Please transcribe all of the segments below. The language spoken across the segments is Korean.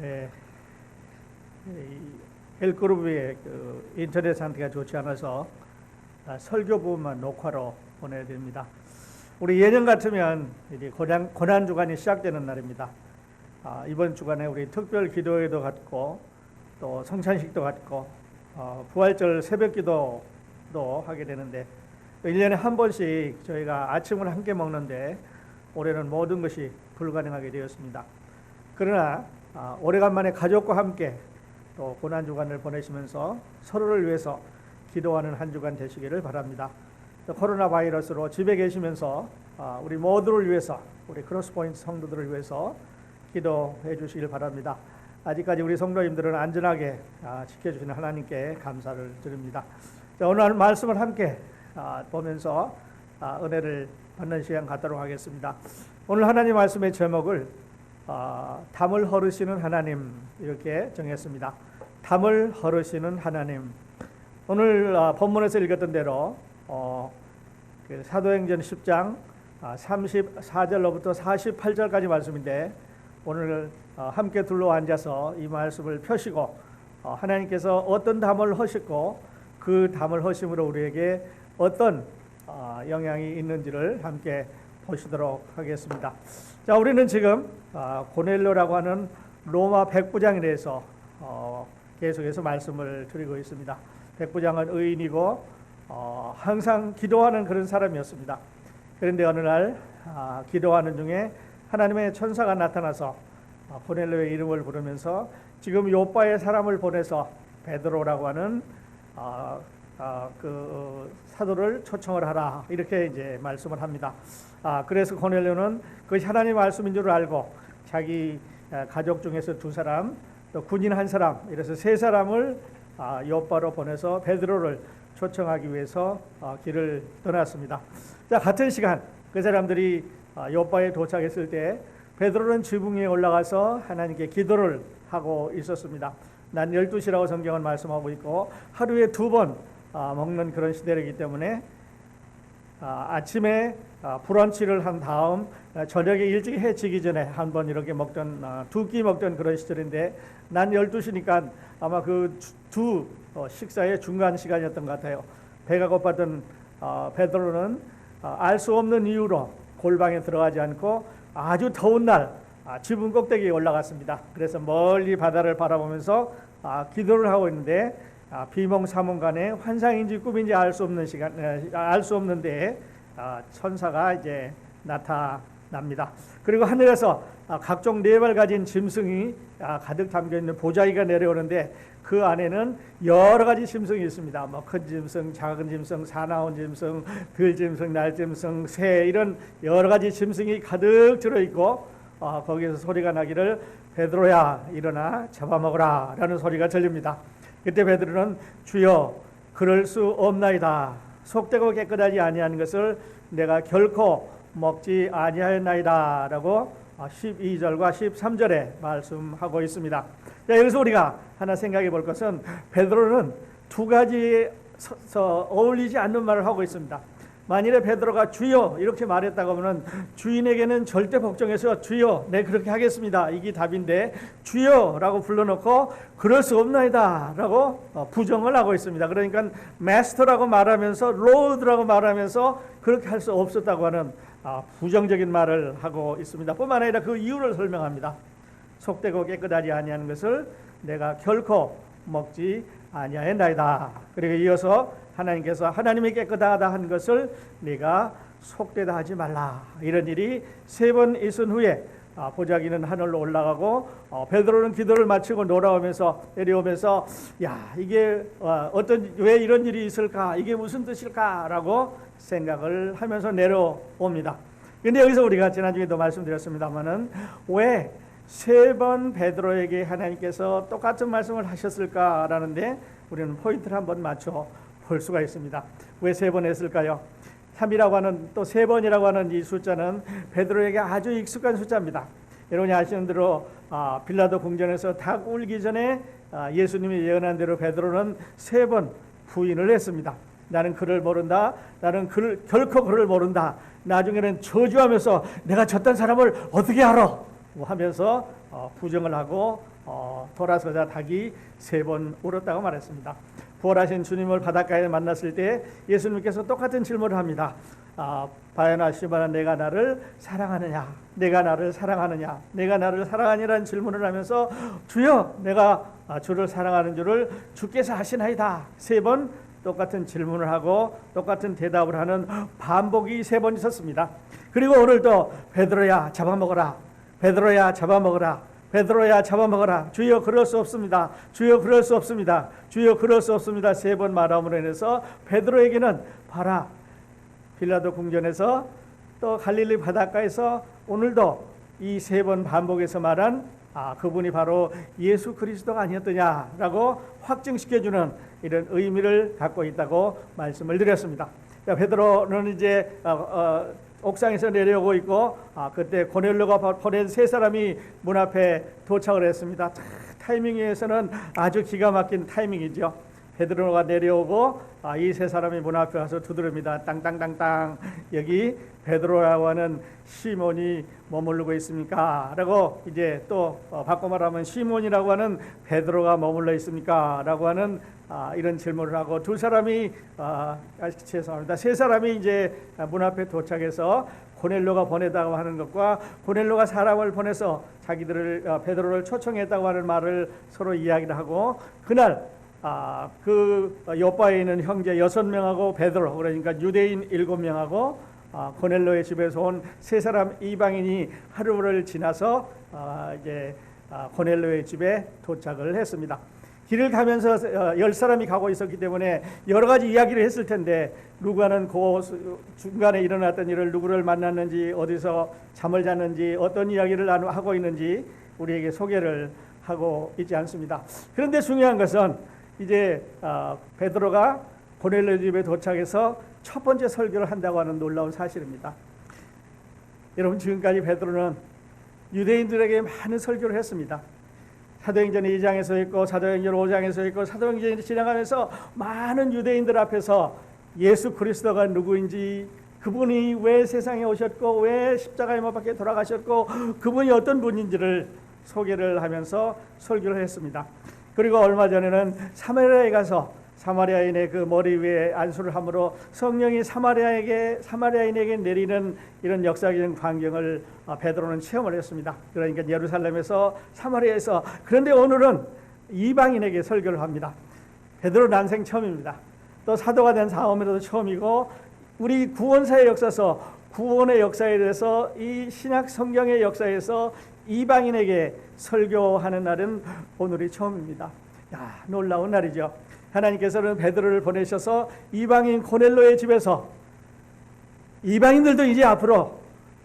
예, L그룹의 그 인터넷 상태가 좋지 않아서 설교 부분만 녹화로 보내드립니다. 우리 예년 같으면 이제 고난 주간이 시작되는 날입니다. 이번 주간에 우리 특별 기도회도 갖고 또 성찬식도 갖고 부활절 새벽 기도도 하게 되는데 1년에 한 번씩 저희가 아침을 함께 먹는데 올해는 모든 것이 불가능하게 되었습니다. 그러나 오래간만에 가족과 함께 또 고난 주간을 보내시면서 서로를 위해서 기도하는 한 주간 되시기를 바랍니다. 코로나 바이러스로 집에 계시면서 우리 모두를 위해서, 우리 크로스포인트 성도들을 위해서 기도해 주시길 바랍니다. 아직까지 우리 성도님들은 안전하게 지켜주시는 하나님께 감사를 드립니다. 오늘 말씀을 함께 보면서 은혜를 받는 시간 갖도록 하겠습니다. 오늘 하나님 말씀의 제목을 담을 허르시는 하나님 이렇게 정했습니다. 담을 허르시는 하나님. 오늘 본문에서 읽었던 대로 그 사도행전 10장 34절로부터 48절까지 말씀인데 오늘 함께 둘러 앉아서 이 말씀을 펴시고 하나님께서 어떤 담을 허셨고 그 담을 허심으로 우리에게 어떤 영향이 있는지를 함께 보시도록 하겠습니다. 자, 우리는 지금 고넬료라고 하는 로마 백부장에 대해서 계속해서 말씀을 드리고 있습니다. 백부장은 의인이고 항상 기도하는 그런 사람이었습니다. 그런데 어느 날 기도하는 중에 하나님의 천사가 나타나서 고넬료의 이름을 부르면서 지금 요바에 사람을 보내서 베드로라고 하는 그 사도를 초청을 하라 이렇게 이제 말씀을 합니다. 그래서 고넬료는 그것이 하나님 말씀인 줄 알고 자기 가족 중에서 2사람 또 군인 1사람 이래서 3사람을 요바로 보내서 베드로를 초청하기 위해서 길을 떠났습니다. 자, 같은 시간 그 사람들이 요바에 도착했을 때 베드로는 지붕 위에 올라가서 하나님께 기도를 하고 있었습니다. 난 12시라고 성경은 말씀하고 있고 하루에 2번 먹는 그런 시대이기 때문에 아침에 브런치를 한 다음 저녁에 일찍 해 지기 전에 한 번 이렇게 먹던 2끼 먹던 그런 시절인데 난 12시니까 아마 그 두 식사의 중간 시간이었던 것 같아요. 배가 고팠던 베드로는 알 수 없는 이유로 골방에 들어가지 않고 아주 더운 날 지붕 꼭대기에 올라갔습니다. 그래서 멀리 바다를 바라보면서 기도를 하고 있는데 비몽사몽간에 환상인지 꿈인지 알 수 없는 시간, 알 수 없는데 천사가 이제 나타납니다. 그리고 하늘에서 각종 4발 가진 짐승이 가득 담겨 있는 보자기가 내려오는데 그 안에는 여러 가지 짐승이 있습니다. 뭐 큰 짐승, 작은 짐승, 사나운 짐승, 들짐승, 날짐승, 새 이런 여러 가지 짐승이 가득 들어 있고 거기에서 소리가 나기를 베드로야 일어나 잡아먹으라 라는 소리가 들립니다. 그때 베드로는 주여 그럴 수 없나이다. 속되고 깨끗하지 아니한 것을 내가 결코 먹지 아니하였나이다 라고 12절과 13절에 말씀하고 있습니다. 자, 여기서 우리가 하나 생각해 볼 것은 베드로는 2가지 어울리지 않는 말을 하고 있습니다. 만일에 베드로가 주여 이렇게 말했다고 하면 주인에게는 절대 복종해서 주여 네 그렇게 하겠습니다 이게 답인데 주여라고 불러놓고 그럴 수 없나이다 라고 부정을 하고 있습니다. 그러니까 마스터라고 말하면서 로드라고 말하면서 그렇게 할 수 없었다고 하는 부정적인 말을 하고 있습니다. 뿐만 아니라 그 이유를 설명합니다. 속되고 깨끗하지 아니하는 것을 내가 결코 먹지 아니하였나이다. 그리고 이어서 하나님께서 하나님이 깨끗하다 한 것을 네가 속되다 하지 말라. 이런 일이 3번 있은 후에 보자기는 하늘로 올라가고 베드로는 기도를 마치고 내려오면서 야 이게 왜 이런 일이 있을까? 이게 무슨 뜻일까라고 생각을 하면서 내려옵니다. 그런데 여기서 우리가 지난주에도 말씀드렸습니다만은 왜 3번 베드로에게 하나님께서 똑같은 말씀을 하셨을까라는데 우리는 포인트를 한번 맞춰 볼 수가 있습니다. 왜 3번 했을까요? 3이라고 하는 또 3번이라고 하는 이 숫자는 베드로에게 아주 익숙한 숫자입니다. 여러분이 아시는 대로 빌라도 궁전에서 닭 울기 전에 예수님이 예언한 대로 베드로는 3번 부인을 했습니다. 나는 그를 모른다. 나는 결코 그를 모른다. 나중에는 저주하면서 내가 저딴 사람을 어떻게 알아? 하면서 부정을 하고 돌아서자 닭이 3번 울었다고 말했습니다. 부활하신 주님을 바닷가에 만났을 때 예수님께서 똑같은 질문을 합니다. 바요나 시바나 내가 나를 사랑하느냐, 내가 나를 사랑하느냐, 내가 나를 사랑하느냐는 질문을 하면서 주여 내가 주를 사랑하는 줄을 주께서 아시나이다 3번 똑같은 질문을 하고 똑같은 대답을 하는 반복이 3번 있었습니다. 그리고 오늘도 베드로야 잡아먹어라, 베드로야 잡아먹어라, 베드로야 잡아먹어라, 주여 그럴 수 없습니다, 주여 그럴 수 없습니다, 주여 그럴 수 없습니다 3번 말함으로 인해서 베드로에게는 봐라, 빌라도 궁전에서 또 갈릴리 바닷가에서 오늘도 이 3번 반복해서 말한 그분이 바로 예수 그리스도가 아니었더냐라고 확증시켜주는 이런 의미를 갖고 있다고 말씀을 드렸습니다. 베드로는 이제 옥상에서 내려오고 있고 그때 고넬료가 보낸 3사람이 문 앞에 도착을 했습니다. 타이밍에서는 아주 기가 막힌 타이밍이죠. 베드로가 내려오고 이 3사람이 문 앞에 와서 두드립니다. 땅땅땅땅, 여기 베드로라고 하는 시몬이 머무르고 있습니까? 라고 이제 또 바꿔 말하면 시몬이라고 하는 베드로가 머물러 있습니까? 라고 하는 이런 질문을 하고 2사람이 죄송합니다. 3사람이 이제 문 앞에 도착해서 고넬료가 보내다고 하는 것과 고넬료가 사람을 보내서 자기들을 베드로를 초청했다고 하는 말을 서로 이야기를 하고 그날 그 요바에 있는 형제 6명하고 베드로, 그러니까 유대인 7명하고 고넬료의 집에서 온 3사람 이방인이 하루를 지나서 이제 고넬료의 집에 도착을 했습니다. 길을 가면서 10사람이 가고 있었기 때문에 여러 가지 이야기를 했을 텐데 누가는 그 중간에 일어났던 일을 누구를 만났는지, 어디서 잠을 잤는지, 어떤 이야기를 하고 있는지 우리에게 소개를 하고 있지 않습니다. 그런데 중요한 것은 이제 베드로가 고넬료 집에 도착해서 첫 번째 설교를 한다고 하는 놀라운 사실입니다. 여러분, 지금까지 베드로는 유대인들에게 많은 설교를 했습니다. 사도행전 2장에서 있고 사도행전 5장에서 있고 사도행전이 지나가면서 많은 유대인들 앞에서 예수 그리스도가 누구인지, 그분이 왜 세상에 오셨고 왜 십자가에 못 박혀 돌아가셨고 그분이 어떤 분인지를 소개를 하면서 설교를 했습니다. 그리고 얼마 전에는 사마리아에 가서 사마리아인의 그 머리 위에 안수를 함으로 성령이 사마리아인에게 내리는 이런 역사적인 광경을 베드로는 체험을 했습니다. 그러니까 예루살렘에서 사마리아에서. 그런데 오늘은 이방인에게 설교를 합니다. 베드로 난생 처음입니다. 또 사도가 된 사험에도 처음이고 우리 구원사의 역사서, 구원의 역사에 대해서 이 신약 성경의 역사에서 이방인에게 설교하는 날은 오늘이 처음입니다. 놀라운 날이죠. 하나님께서는 베드로를 보내셔서 이방인 고넬료의 집에서 이방인들도 이제 앞으로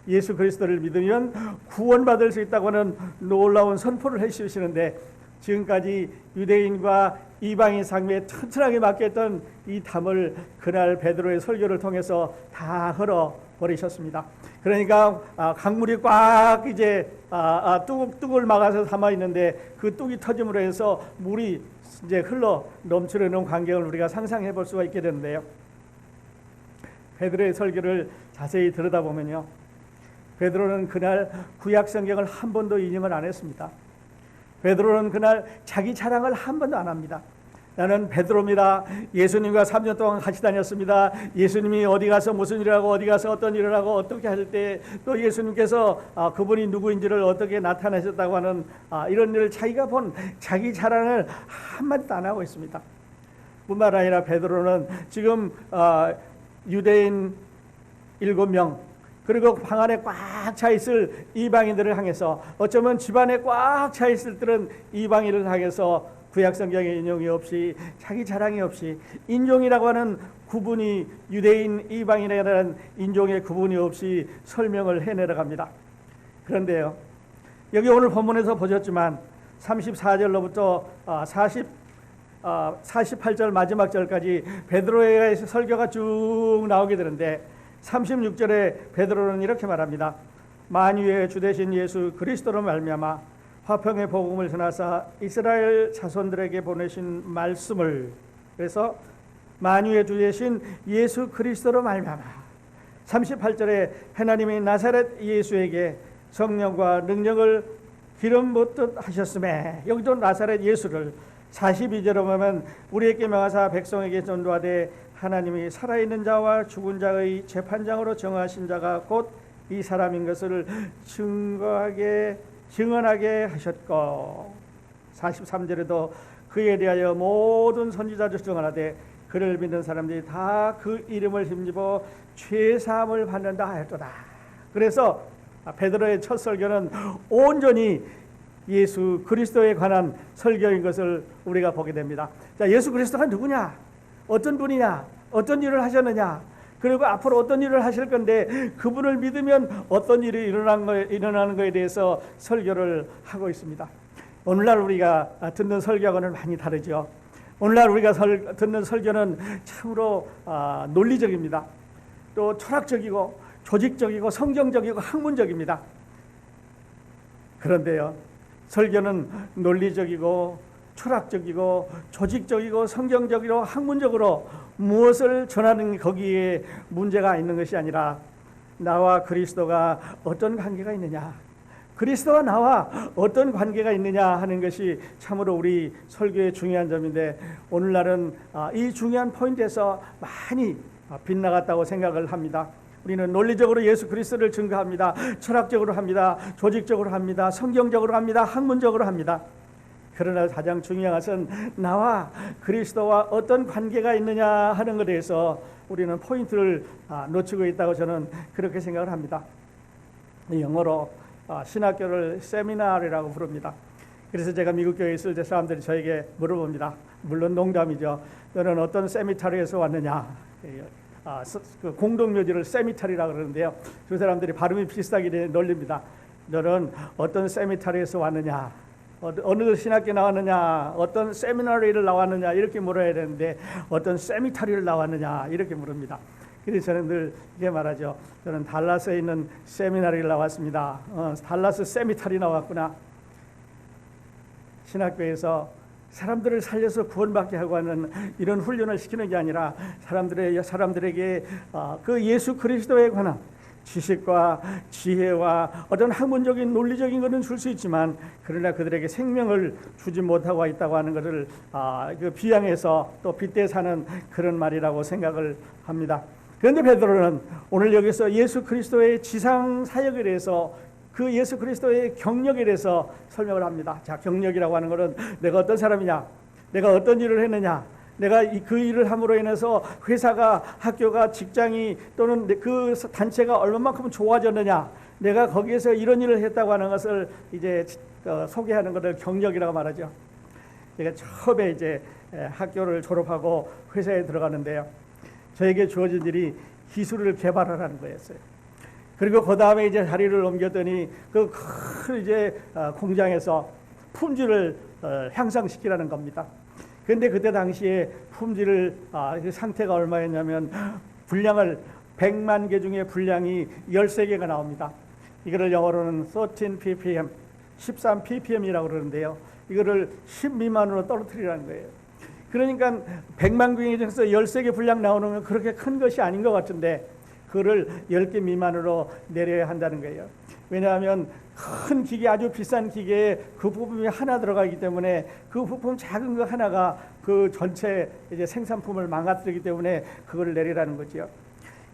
예수 그리스도를 믿으면 구원받을 수 있다고 하는 놀라운 선포를 해주시는데, 지금까지 유대인과 이방인 상매에 튼튼하게 맡겼던 이 담을 그날 베드로의 설교를 통해서 다 흘어버리셨습니다. 그러니까 강물이 꽉 이제 뚝을 막아서 담아 있는데 그 뚝이 터짐으로 해서 물이 이제 흘러 넘치는 광경을 우리가 상상해 볼 수가 있게 되는데요. 베드로의 설교를 자세히 들여다보면요, 베드로는 그날 구약 성경을 한 번도 인용을 안 했습니다. 베드로는 그날 자기 자랑을 한 번도 안 합니다. 나는 베드로입니다. 예수님과 3년 동안 같이 다녔습니다. 예수님이 어디 가서 무슨 일을 하고 어디 가서 어떤 일을 하고 어떻게 할 때 또 예수님께서 그분이 누구인지를 어떻게 나타내셨다고 하는 이런 일을 자기가 본 자기 자랑을 한마디도 안 하고 있습니다. 뿐만 아니라 베드로는 지금 유대인 7명 그리고 방 안에 꽉 차 있을 이방인들을 향해서, 어쩌면 집안에 꽉 차 있을 때는 이방인을 향해서 구약 성경의 인용이 없이, 자기 자랑이 없이, 인종이라고 하는 구분이, 유대인 이방인이라는 인종의 구분이 없이 설명을 해내려갑니다. 그런데요, 여기 오늘 본문에서 보셨지만 34절로부터 48절 마지막 절까지 베드로의 설교가 쭉 나오게 되는데, 36절에 베드로는 이렇게 말합니다. 만유의 주 되신 예수 그리스도로 말미암아 화평의 복음을 전하사 이스라엘 자손들에게 보내신 말씀을, 그래서 만유의 주 되신 예수 그리스도로 말미암아, 38절에 하나님이 나사렛 예수에게 성령과 능력을 기름 붓듯 하셨음에, 여기도 나사렛 예수를 42절에 보면 우리에게 명하사 백성에게 전도하되 하나님이 살아있는 자와 죽은 자의 재판장으로 정하신 자가 곧 이 사람인 것을 증언하게 하셨고, 43절에도 그에 대하여 모든 선지자들 증언하되 그를 믿는 사람들이 다 그 이름을 힘입어 죄사함을 받는다 하였도다. 그래서 베드로의 첫 설교는 온전히 예수 그리스도에 관한 설교인 것을 우리가 보게 됩니다. 자, 예수 그리스도가 누구냐? 어떤 분이냐? 어떤 일을 하셨느냐? 그리고 앞으로 어떤 일을 하실 건데 그분을 믿으면 어떤 일이 일어나는 것에 대해서 설교를 하고 있습니다. 오늘날 우리가 듣는 설교하고는 많이 다르죠. 오늘날 우리가 듣는 설교는 참으로 논리적입니다. 또 철학적이고 조직적이고 성경적이고 학문적입니다. 그런데요, 설교는 논리적이고 철학적이고 조직적이고 성경적이고 학문적으로 무엇을 전하는 거기에 문제가 있는 것이 아니라 나와 그리스도가 어떤 관계가 있느냐, 그리스도와 나와 어떤 관계가 있느냐 하는 것이 참으로 우리 설교의 중요한 점인데, 오늘날은 이 중요한 포인트에서 많이 빗나갔다고 생각을 합니다. 우리는 논리적으로 예수 그리스도를 증거합니다. 철학적으로 합니다. 조직적으로 합니다. 성경적으로 합니다. 학문적으로 합니다. 그러나 가장 중요한 것은 나와 그리스도와 어떤 관계가 있느냐 하는 것에 대해서 우리는 포인트를 놓치고 있다고 저는 그렇게 생각을 합니다. 영어로 신학교를 세미나리라고 부릅니다. 그래서 제가 미국 교회에 있을 때 사람들이 저에게 물어봅니다. 물론 농담이죠. 너는 어떤 세미타리에서 왔느냐? 그 공동묘지를 세미타리라고 그러는데요. 그 사람들이 발음이 비슷하게 놀립니다. 너는 어떤 세미타리에서 왔느냐? 어느 신학교 나왔느냐? 어떤 세미나리를 나왔느냐? 이렇게 물어야 되는데 어떤 세미타리를 나왔느냐? 이렇게 물습니다. 그래서 저는 늘 이렇게 말하죠. 저는 달라스에 있는 세미나리를 나왔습니다. 달라스 세미타리 나왔구나. 신학교에서 사람들을 살려서 구원받게 하고 하는 이런 훈련을 시키는 게 아니라 사람들에게 그 예수 그리스도에 관한 지식과 지혜와 어떤 학문적인 논리적인 것은 줄 수 있지만, 그러나 그들에게 생명을 주지 못하고 있다고 하는 것을 그 비양해서 또 빗대 사는 그런 말이라고 생각을 합니다. 그런데 베드로는 오늘 여기서 예수 그리스도의 지상 사역에 대해서, 그 예수 그리스도의 경력에 대해서 설명을 합니다. 자, 경력이라고 하는 것은 내가 어떤 사람이냐, 내가 어떤 일을 했느냐, 내가 그 일을 함으로 인해서 회사가, 학교가, 직장이 또는 그 단체가 얼마만큼 좋아졌느냐, 내가 거기에서 이런 일을 했다고 하는 것을 이제 소개하는 것을 경력이라고 말하죠. 제가 처음에 이제 학교를 졸업하고 회사에 들어가는데요, 저에게 주어진 일이 기술을 개발하라는 거였어요. 그리고 그 다음에 이제 자리를 옮겼더니 그 큰 이제 공장에서 품질을 향상시키라는 겁니다. 그런데 그때 당시에 품질을 그 상태가 얼마였냐면 분량을 100만 개 중에 분량이 13개가 나옵니다. 이거를 영어로는 13 ppm, 13 ppm이라고 그러는데요. 이거를 10 미만으로 떨어뜨리라는 거예요. 그러니까 100만 개 중에서 13개 분량 나오는 건 그렇게 큰 것이 아닌 것 같은데 그거를 10개 미만으로 내려야 한다는 거예요. 왜냐하면 큰 기계, 아주 비싼 기계에 그 부품이 하나 들어가기 때문에 그 부품 작은 거 하나가 그 전체 이제 생산품을 망가뜨리기 때문에 그걸 내리라는 거죠.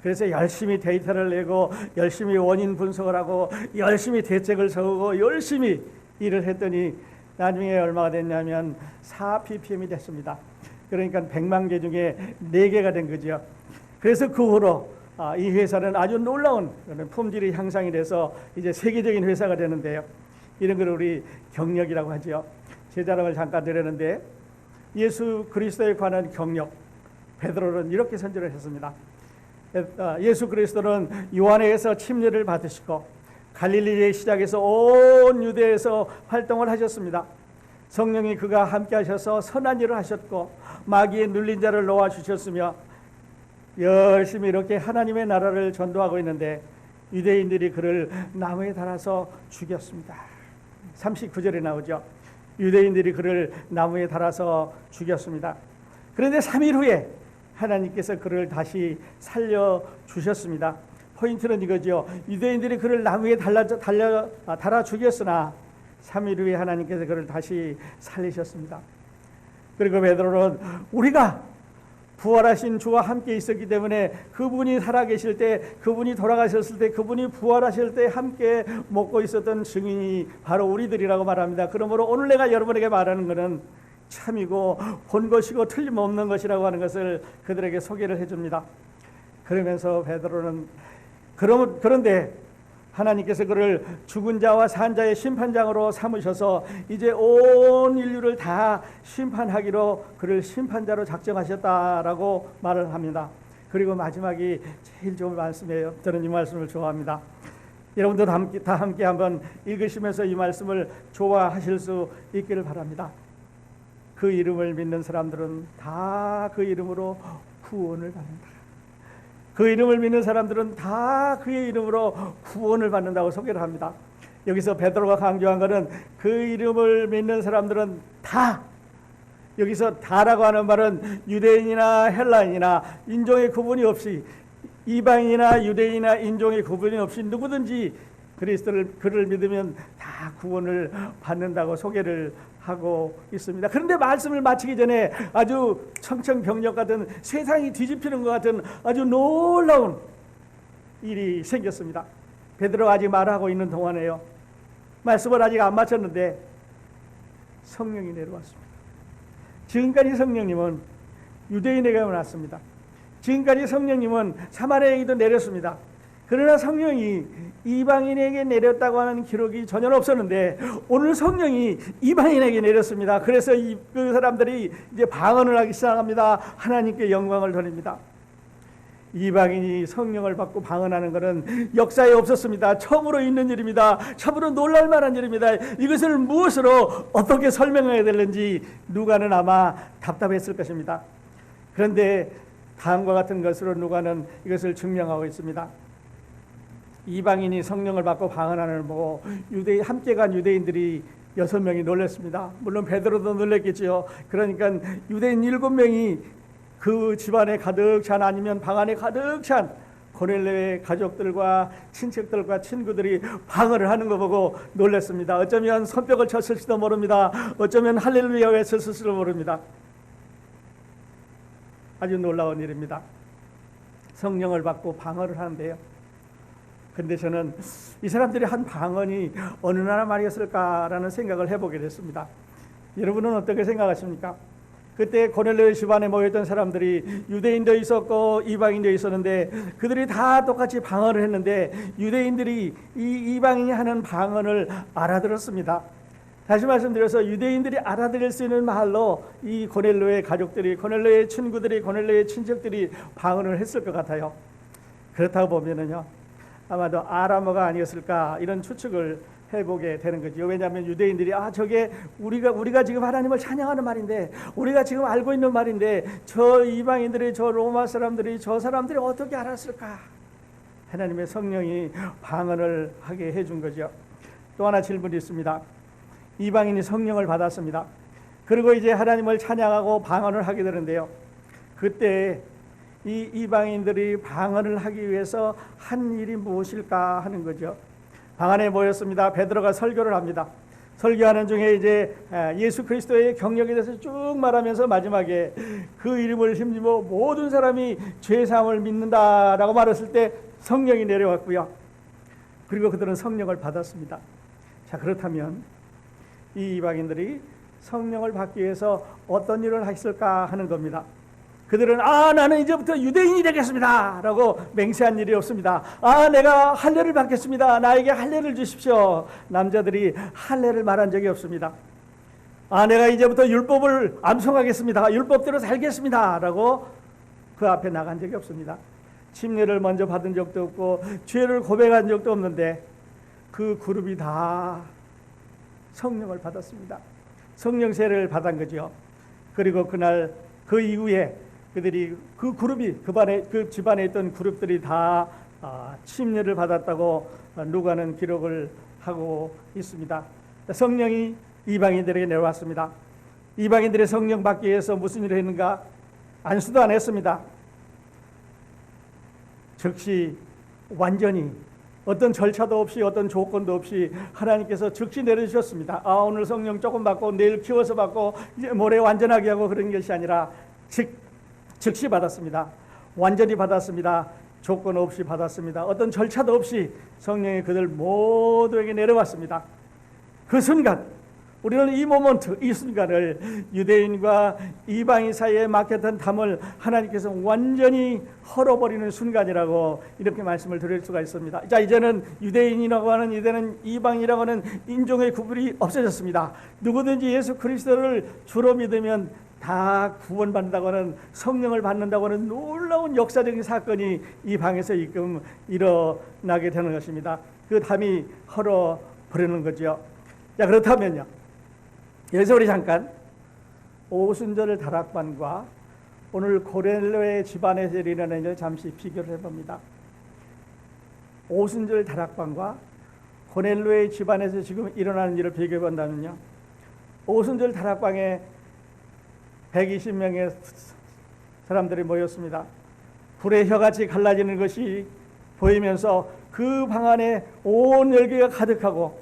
그래서 열심히 데이터를 내고 열심히 원인 분석을 하고 열심히 대책을 세우고 열심히 일을 했더니 나중에 얼마가 됐냐면 4 ppm이 됐습니다. 그러니까 100만 개 중에 4개가 된 거죠. 그래서 그 후로 이 회사는 아주 놀라운 품질이 향상이 돼서 이제 세계적인 회사가 되는데요. 이런 걸 우리 경력이라고 하죠. 제 자랑을 잠깐 드렸는데 예수 그리스도에 관한 경력, 베드로는 이렇게 선전을 했습니다. 예수 그리스도는 요한에게서 침례를 받으시고 갈릴리에 시작해서 온 유대에서 활동을 하셨습니다. 성령이 그가 함께 하셔서 선한 일을 하셨고 마귀에 눌린 자를 놓아주셨으며 열심히 이렇게 하나님의 나라를 전도하고 있는데 유대인들이 그를 나무에 달아서 죽였습니다. 39절에 나오죠. 유대인들이 그를 나무에 달아서 죽였습니다. 그런데 3일 후에 하나님께서 그를 다시 살려주셨습니다. 포인트는 이거죠. 유대인들이 그를 나무에 달아 죽였으나 3일 후에 하나님께서 그를 다시 살리셨습니다. 그리고 베드로는 우리가 부활하신 주와 함께 있었기 때문에 그분이 살아계실 때, 그분이 돌아가셨을 때, 그분이 부활하실 때 함께 먹고 있었던 증인이 바로 우리들이라고 말합니다. 그러므로 오늘 내가 여러분에게 말하는 것은 참이고 본 것이고 틀림없는 것이라고 하는 것을 그들에게 소개를 해줍니다. 그러면서 베드로는 그런데 하나님께서 그를 죽은 자와 산 자의 심판장으로 삼으셔서 이제 온 인류를 다 심판하기로 그를 심판자로 작정하셨다라고 말을 합니다. 그리고 마지막이 제일 좋은 말씀이에요. 저는 이 말씀을 좋아합니다. 여러분도 다 함께 한번 읽으시면서 이 말씀을 좋아하실 수 있기를 바랍니다. 그 이름을 믿는 사람들은 다 그 이름으로 구원을 받는다. 그 이름을 믿는 사람들은 다 그의 이름으로 구원을 받는다고 소개를 합니다. 여기서 베드로가 강조한 것은 그 이름을 믿는 사람들은 다, 여기서 다라고 하는 말은 유대인이나 헬라인이나 인종의 구분이 없이, 이방인이나 유대인이나 인종의 구분이 없이 누구든지 그를 믿으면 다 구원을 받는다고 소개를 하고 있습니다. 그런데 말씀을 마치기 전에 아주 청천벽력 같은, 세상이 뒤집히는 것 같은 아주 놀라운 일이 생겼습니다. 베드로가 아직 말하고 있는 동안에요, 말씀을 아직 안 마쳤는데 성령이 내려왔습니다. 지금까지 성령님은 유대인에게만 왔습니다. 지금까지 성령님은 사마리아에게도 내렸습니다. 그러나 성령이 이방인에게 내렸다고 하는 기록이 전혀 없었는데 오늘 성령이 이방인에게 내렸습니다. 그래서 그 사람들이 이제 방언을 하기 시작합니다. 하나님께 영광을 돌립니다. 이방인이 성령을 받고 방언하는 것은 역사에 없었습니다. 처음으로 있는 일입니다. 참으로 놀랄 만한 일입니다. 이것을 무엇으로 어떻게 설명해야 되는지 누가는 아마 답답했을 것입니다. 그런데 다음과 같은 것으로 누가는 이것을 증명하고 있습니다. 이방인이 성령을 받고 방언하는 걸 보고 함께 간 유대인들이 6명이 놀랐습니다. 물론 베드로도 놀랐겠지요. 그러니까 유대인 7명이 그 집안에 가득 찬, 아니면 방 안에 가득 찬 고넬료의 가족들과 친척들과 친구들이 방언을 하는 거 보고 놀랐습니다. 어쩌면 손뼉을 쳤을지도 모릅니다. 어쩌면 할렐루야 외쳤을지도 모릅니다. 아주 놀라운 일입니다. 성령을 받고 방언을 하는데요, 근데 저는 이 사람들이 한 방언이 어느 나라 말이었을까라는 생각을 해보게 됐습니다. 여러분은 어떻게 생각하십니까? 그때 고넬료의 집안에 모였던 사람들이 유대인도 있었고 이방인도 있었는데 그들이 다 똑같이 방언을 했는데 유대인들이 이 이방인이 하는 방언을 알아들었습니다. 다시 말씀드려서 유대인들이 알아들을 수 있는 말로 이 고넬료의 가족들이, 고넬료의 친구들이, 고넬료의 친척들이 방언을 했을 것 같아요. 그렇다고 보면은요, 아마도 아람어가 아니었을까 이런 추측을 해보게 되는 거죠. 왜냐하면 유대인들이 저게 우리가 지금 하나님을 찬양하는 말인데, 우리가 지금 알고 있는 말인데 저 이방인들이, 저 로마 사람들이, 저 사람들이 어떻게 알았을까? 하나님의 성령이 방언을 하게 해준 거죠. 또 하나 질문이 있습니다. 이방인이 성령을 받았습니다. 그리고 이제 하나님을 찬양하고 방언을 하게 되는데요, 그때 이 이방인들이 방언을 하기 위해서 한 일이 무엇일까 하는 거죠. 방 안에 모였습니다. 베드로가 설교를 합니다. 설교하는 중에 이제 예수 그리스도의 경력에 대해서 쭉 말하면서 마지막에 그 이름을 힘입어 모든 사람이 죄사함을 믿는다라고 말했을 때 성령이 내려왔고요. 그리고 그들은 성령을 받았습니다. 자, 그렇다면 이 이방인들이 성령을 받기 위해서 어떤 일을 했을까 하는 겁니다. 그들은 나는 이제부터 유대인이 되겠습니다 라고 맹세한 일이 없습니다. 내가 할례를 받겠습니다, 나에게 할례를 주십시오. 남자들이 할례를 말한 적이 없습니다. 내가 이제부터 율법을 암송하겠습니다, 율법대로 살겠습니다 라고 그 앞에 나간 적이 없습니다. 침례를 먼저 받은 적도 없고 죄를 고백한 적도 없는데 그 그룹이 다 성령을 받았습니다. 성령세를 받은 거죠. 그리고 그날 그 이후에 그들이 그 그룹이 그 집안에 있던 그룹들이 다 침례를 받았다고 누가는 기록을 하고 있습니다. 성령이 이방인들에게 내려왔습니다. 이방인들의 성령 받기 위해서 무슨 일을 했는가? 안수도 안 했습니다. 즉시 완전히 어떤 절차도 없이 어떤 조건도 없이 하나님께서 즉시 내려주셨습니다. 오늘 성령 조금 받고 내일 키워서 받고 이제 모레 완전하게 하고 그런 것이 아니라 즉시 받았습니다. 완전히 받았습니다. 조건 없이 받았습니다. 어떤 절차도 없이 성령이 그들 모두에게 내려왔습니다. 그 순간 우리는 이 모먼트, 이 순간을 유대인과 이방인 사이에 막혔던 담을 하나님께서 완전히 헐어버리는 순간이라고 이렇게 말씀을 드릴 수가 있습니다. 자, 이제는 유대인이라고 하는, 이제는 이방인이라고 하는 인종의 구분이 없어졌습니다. 누구든지 예수 그리스도를 주로 믿으면 다 구원받는다고 하는, 성령을 받는다고 하는 놀라운 역사적인 사건이 이 방에서 지금 일어나게 되는 것입니다. 그 담이 헐어버리는 거죠. 자, 그렇다면요, 여기서 우리 잠깐 오순절 다락방과 오늘 고넬로의 집안에서 일어나는 일을 잠시 비교를 해봅니다. 오순절 다락방과 고넬로의 집안에서 지금 일어나는 일을 비교해 본다면요, 오순절 다락방에 120명의 사람들이 모였습니다. 불의 혀같이 갈라지는 것이 보이면서 그 방 안에 온 열기가 가득하고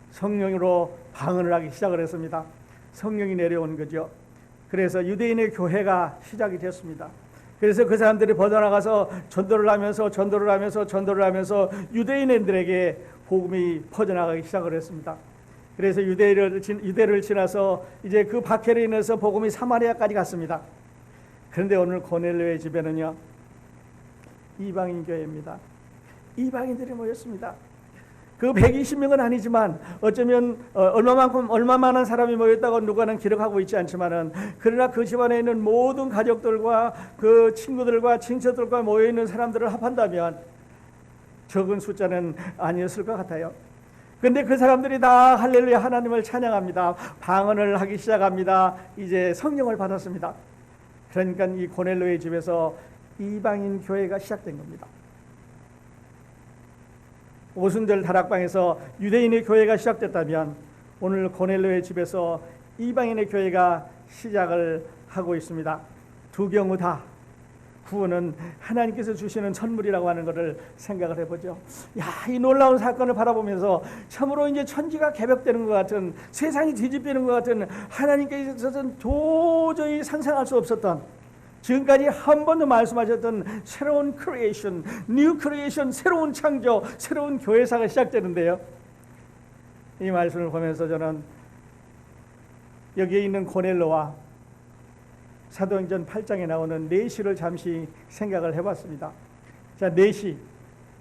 성령으로 방언을 하기 시작을 했습니다. 성령이 내려온 거죠. 그래서 유대인의 교회가 시작이 됐습니다. 그래서 그 사람들이 벗어나가서 전도를 하면서 유대인들에게 복음이 퍼져나가기 시작을 했습니다. 그래서 유대를 지나서 이제 그 박해로 인해서 복음이 사마리아까지 갔습니다. 그런데 오늘 고넬료의 집에는요, 이방인 교회입니다. 이방인들이 모였습니다. 그 120명은 아니지만 어쩌면 얼마만한 사람이 모였다고 누가는 기록하고 있지 않지만은, 그러나 그 집안에 있는 모든 가족들과 그 친구들과 친척들과 모여 있는 사람들을 합한다면 적은 숫자는 아니었을 것 같아요. 그런데 그 사람들이 다 할렐루야 하나님을 찬양합니다. 방언을 하기 시작합니다. 이제 성령을 받았습니다. 그러니까 이 고넬로의 집에서 이방인 교회가 시작된 겁니다. 오순절 다락방에서 유대인의 교회가 시작됐다면 오늘 고넬로의 집에서 이방인의 교회가 시작을 하고 있습니다. 두 경우 다 구원은 하나님께서 주시는 선물이라고 하는 것을 생각을 해보죠. 이 놀라운 사건을 바라보면서 참으로 이제 천지가 개벽되는 것 같은, 세상이 뒤집히는 것 같은, 하나님께서는 도저히 상상할 수 없었던, 지금까지 한 번도 말씀하셨던 새로운 크리에이션, 뉴 크리에이션, 새로운 창조, 새로운 교회사가 시작되는데요. 이 말씀을 보면서 저는 여기에 있는 고넬로와 사도행전 8장에 나오는 내시를 잠시 생각을 해봤습니다. 자, 내시,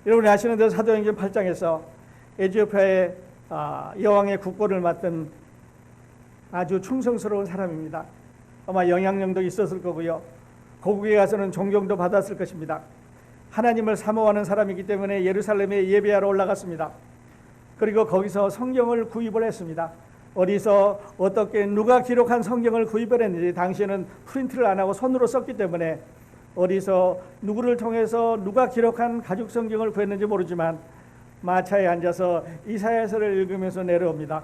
여러분이 아시는 대로 사도행전 8장에서 에티오피아의 여왕의 국보를 맡은 아주 충성스러운 사람입니다. 아마 영향력도 있었을 거고요, 고국에 가서는 존경도 받았을 것입니다. 하나님을 사모하는 사람이기 때문에 예루살렘에 예배하러 올라갔습니다. 그리고 거기서 성경을 구입을 했습니다. 어디서 어떻게 누가 기록한 성경을 구입을 했는지, 당시에는 프린트를 안 하고 손으로 썼기 때문에 어디서 누구를 통해서 누가 기록한 가죽 성경을 구했는지 모르지만 마차에 앉아서 이사야서를 읽으면서 내려옵니다.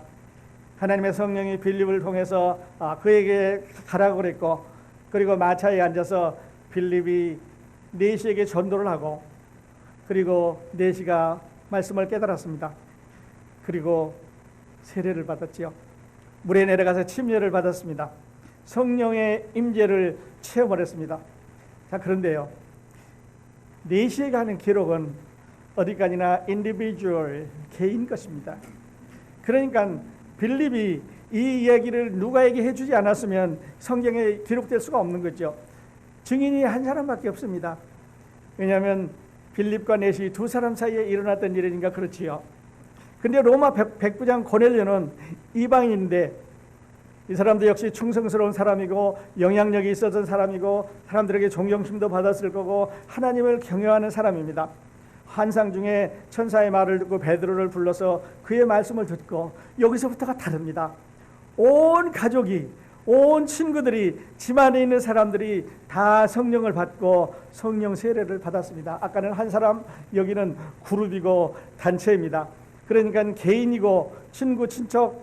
하나님의 성령이 빌립을 통해서 그에게 가라고 그랬고, 그리고 마차에 앉아서 빌립이 내시에게 전도를 하고, 그리고 내시가 말씀을 깨달았습니다. 그리고 세례를 받았지요. 물에 내려가서 침례를 받았습니다. 성령의 임재를 체험을 했습니다. 자, 그런데요, 내시에 가는 기록은 어디까지나 인디비주얼, 개인 것입니다. 그러니까 빌립이 이 이야기를 누가에게 해주지 않았으면 성경에 기록될 수가 없는 거죠. 증인이 한 사람밖에 없습니다. 왜냐하면 빌립과 내시 두 사람 사이에 일어났던 일이니까 그렇지요. 근데 로마 백부장 고넬료는 이방인인데 이 사람도 역시 충성스러운 사람이고 영향력이 있었던 사람이고 사람들에게 존경심도 받았을 거고 하나님을 경외하는 사람입니다. 환상 중에 천사의 말을 듣고 베드로를 불러서 그의 말씀을 듣고, 여기서부터가 다릅니다. 온 가족이, 온 친구들이, 집안에 있는 사람들이 다 성령을 받고 성령 세례를 받았습니다. 아까는 한 사람, 여기는 그룹이고 단체입니다. 그러니까 개인이고 친구, 친척,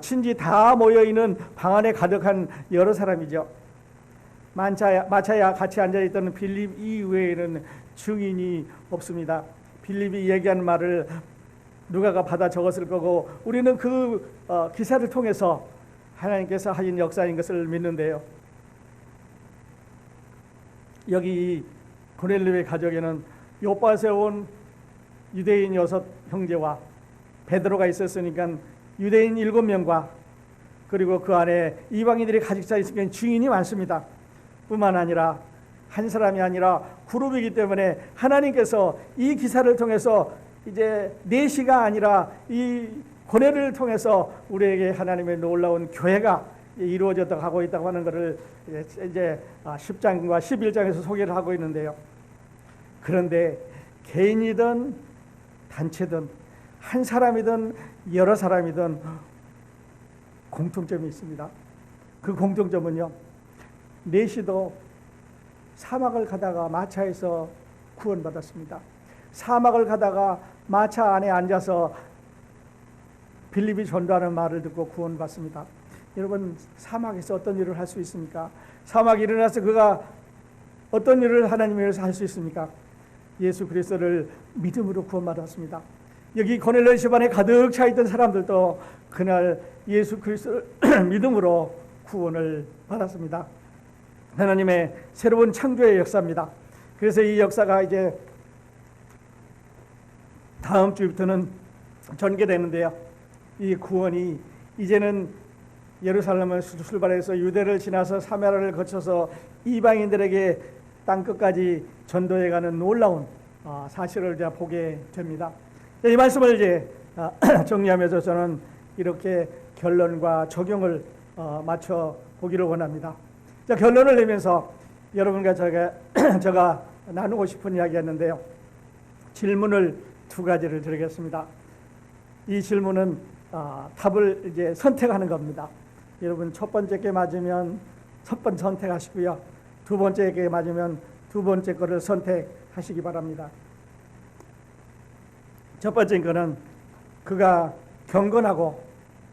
친지 다 모여있는 방 안에 가득한 여러 사람이죠. 마차에 같이 앉아있던 빌립 이외에는 증인이 없습니다. 빌립이 얘기한 말을 누가가 받아 적었을 거고 우리는 그 기사를 통해서 하나님께서 하신 역사인 것을 믿는데요. 여기 이 고넬료의 가족에는 요바스에 온 유대인 6 형제와 베드로가 있었으니까 유대인 7명과 그리고 그 안에 이방인들이 가득 차 있으면 증인이 많습니다. 뿐만 아니라 한 사람이 아니라 그룹이기 때문에 하나님께서 이 기사를 통해서 이제 내시가 아니라 이 고뇌를 통해서 우리에게 하나님의 놀라운 교회가 이루어졌다고 하고 있다고 하는 것을 이제 10장과 11장에서 소개를 하고 있는데요. 그런데 개인이든 단체든 한 사람이든 여러 사람이든 공통점이 있습니다. 그 공통점은요, 내시도 사막을 가다가 마차에서 구원받았습니다. 사막을 가다가 마차 안에 앉아서 빌립이 전도하는 말을 듣고 구원받습니다. 여러분, 사막에서 어떤 일을 할 수 있습니까? 사막이 일어나서 그가 어떤 일을 하나님을 위해서 할 수 있습니까? 예수 그리스도를 믿음으로 구원받았습니다. 여기 고넬료 집안에 가득 차 있던 사람들도 그날 예수 그리스도를 믿음으로 구원을 받았습니다. 하나님의 새로운 창조의 역사입니다. 그래서 이 역사가 이제 다음 주부터는 전개되는데요. 이 구원이 이제는 예루살렘을 출발해서 유대를 지나서 사마리아를 거쳐서 이방인들에게 땅끝까지 전도해가는 놀라운 사실을 이제 보게 됩니다. 이 말씀을 이제 정리하면서 저는 이렇게 결론과 적용을 맞춰 보기를 원합니다. 자, 결론을 내면서 여러분과 제가 나누고 싶은 이야기였는데요. 질문을 2가지를 드리겠습니다. 이 질문은 답을 이제 선택하는 겁니다. 여러분, 첫 번째 게 맞으면 첫 번째 선택하시고요. 두 번째 게 맞으면 두 번째 거를 선택하시기 바랍니다. 첫 번째 거는 그가 경건하고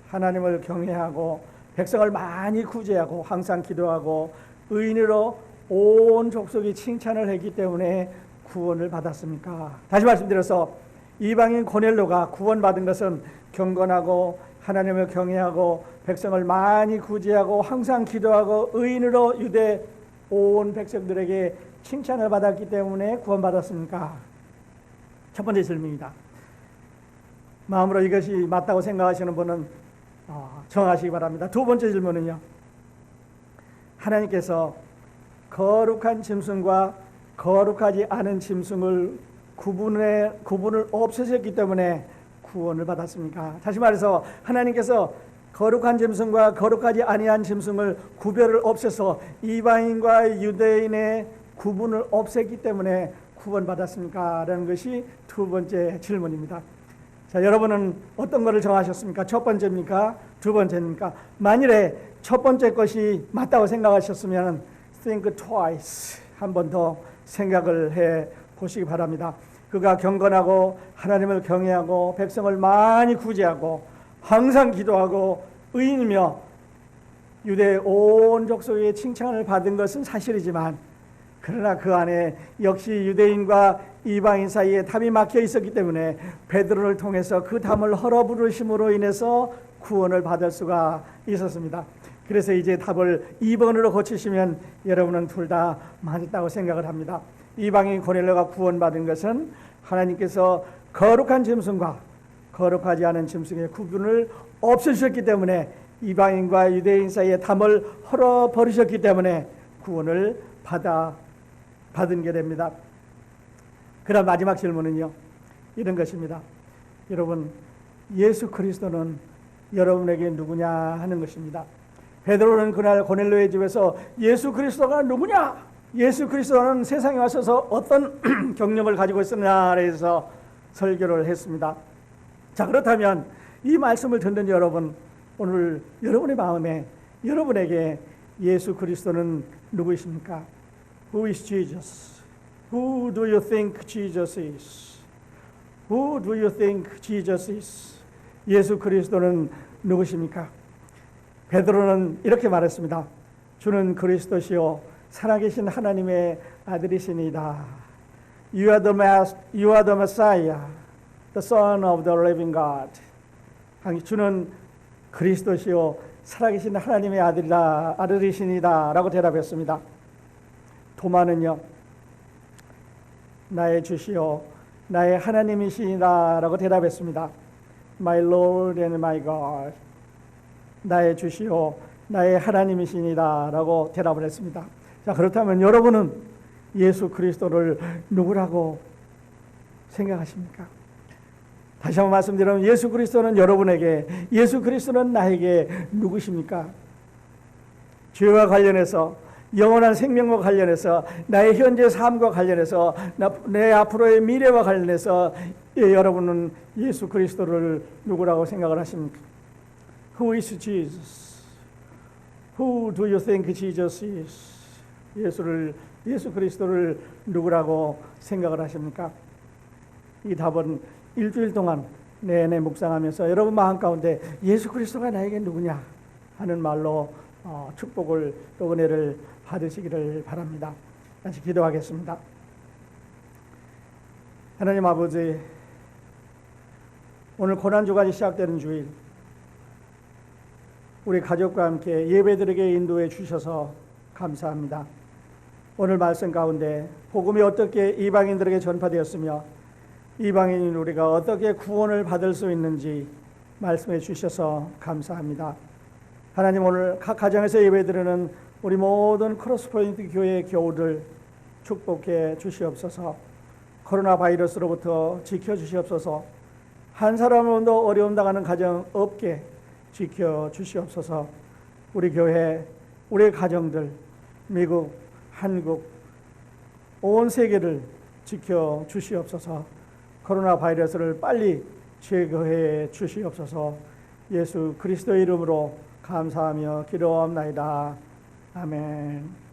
하나님을 경외하고 백성을 많이 구제하고 항상 기도하고 의인으로 온 족속이 칭찬을 했기 때문에 구원을 받았습니까? 다시 말씀드려서 이방인 고넬료가 구원받은 것은 경건하고 하나님을 경외하고 백성을 많이 구제하고 항상 기도하고 의인으로 유대 온 백성들에게 칭찬을 받았기 때문에 구원받았습니까? 첫 번째 질문입니다. 마음으로 이것이 맞다고 생각하시는 분은 정하시기 바랍니다. 두 번째 질문은요. 하나님께서 거룩한 짐승과 거룩하지 않은 짐승을 구분을 없애셨기 때문에 구원을 받았습니까? 다시 말해서 하나님께서 거룩한 짐승과 거룩하지 아니한 짐승을 구별을 없애서 이방인과 유대인의 구분을 없앴기 때문에 구원받았습니까? 라는 것이 두 번째 질문입니다. 자, 여러분은 어떤 것을 정하셨습니까? 첫 번째입니까? 두 번째입니까? 만일에 첫 번째 것이 맞다고 생각하셨으면 think twice, 한 번 더 생각을 해 보시기 바랍니다. 그가 경건하고 하나님을 경외하고 백성을 많이 구제하고 항상 기도하고 의인이며 유대 온 족속의 칭찬을 받은 것은 사실이지만 그러나 그 안에 역시 유대인과 이방인 사이에 담이 막혀 있었기 때문에 베드로를 통해서 그 담을 헐어부르심으로 인해서 구원을 받을 수가 있었습니다. 그래서 이제 답을 2번으로 고치시면 여러분은 둘 다 맞았다고 생각을 합니다. 이방인 고넬료가 구원받은 것은 하나님께서 거룩한 짐승과 거룩하지 않은 짐승의 구분을 없애주셨기 때문에 이방인과 유대인 사이에 담을 헐어버리셨기 때문에 구원을 받은 게 됩니다. 그다음 마지막 질문은요, 이런 것입니다. 여러분, 예수 그리스도는 여러분에게 누구냐 하는 것입니다. 베드로는 그날 고넬료의 집에서 예수 그리스도가 누구냐? 예수 그리스도는 세상에 와서 어떤 경력을 가지고 있었느냐에 대해서 설교를 했습니다. 자, 그렇다면 이 말씀을 듣는 여러분, 오늘 여러분의 마음에 여러분에게 예수 그리스도는 누구이십니까? Who is Jesus? Who do you think Jesus is? Who do you think Jesus is? 예수 그리스도는 누구십니까? 베드로는 이렇게 말했습니다. 주는 그리스도시요 살아계신 하나님의 아들이시니이다. You are the Messiah, the Son of the living God. 주는 그리스도시요 살아계신 하나님의 아들이시니다 라고 대답했습니다. 도마는요, 나의 주시요 나의 하나님이시니다 라고 대답했습니다. My Lord and my God. 나의 주시요 나의 하나님이시니다 라고 대답을 했습니다. 자, 그렇다면 여러분은 예수 그리스도를 누구라고 생각하십니까? 다시 한번 말씀드리면 예수 그리스도는 여러분에게, 예수 그리스도는 나에게 누구십니까? 죄와 관련해서, 영원한 생명과 관련해서, 나의 현재 삶과 관련해서, 내 앞으로의 미래와 관련해서 여러분은 예수 그리스도를 누구라고 생각을 하십니까? Who is Jesus? Who do you think Jesus is? 예수 그리스도를 누구라고 생각을 하십니까? 이 답은 일주일 동안 내내 묵상하면서 여러분 마음 가운데 예수 그리스도가 나에게 누구냐 하는 말로 축복을 또 은혜를 받으시기를 바랍니다. 다시 기도하겠습니다. 하나님 아버지, 오늘 고난주간이 시작되는 주일 우리 가족과 함께 예배드리게 인도해 주셔서 감사합니다. 오늘 말씀 가운데 복음이 어떻게 이방인들에게 전파되었으며 이방인인 우리가 어떻게 구원을 받을 수 있는지 말씀해 주셔서 감사합니다. 하나님, 오늘 각 가정에서 예배드리는 우리 모든 크로스포인트 교회의 교우들 축복해 주시옵소서. 코로나 바이러스로부터 지켜주시옵소서. 한 사람도 어려움 당하는 가정 없게 지켜주시옵소서. 우리 교회, 우리 가정들, 미국, 한국, 온 세계를 지켜주시옵소서. 코로나 바이러스를 빨리 제거해 주시옵소서. 예수 그리스도의 이름으로 감사하며 기도합나이다. 아멘.